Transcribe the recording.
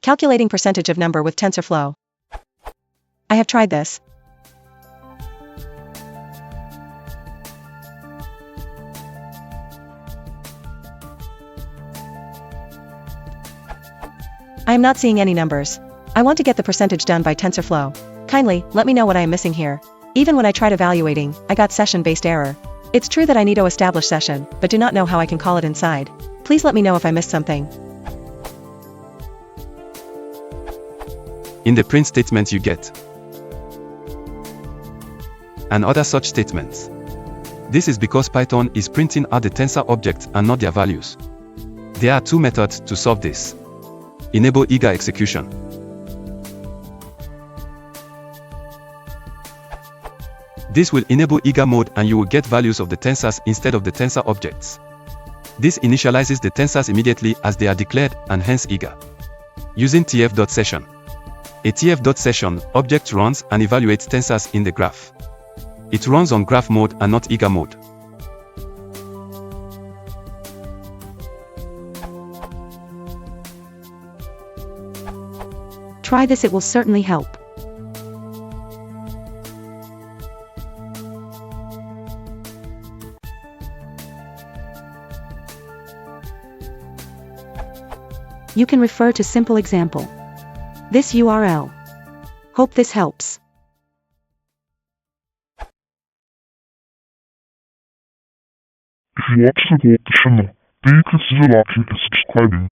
Calculating percentage of number with TensorFlow. I have tried this. I am not seeing any numbers. I want to get the percentage done by TensorFlow. Kindly, let me know what I am missing here. Even when I tried evaluating, I got session-based error. It's true that I need to establish session, but do not know how I can call it inside. Please let me know if I missed something. In the print statement you get and other such statements. This is because Python is printing out the tensor objects and not their values. There are two methods to solve this. Enable eager execution. This will enable eager mode and you will get values of the tensors instead of the tensor objects. This initializes the tensors immediately as they are declared and hence eager. Using tf.session. A tf.session object runs and evaluates tensors in the graph. It runs on graph mode and not eager mode. Try this, it will certainly help. You can refer to simple example. This URL. Hope this helps. If you want to support the channel, then you consider liking and subscribing.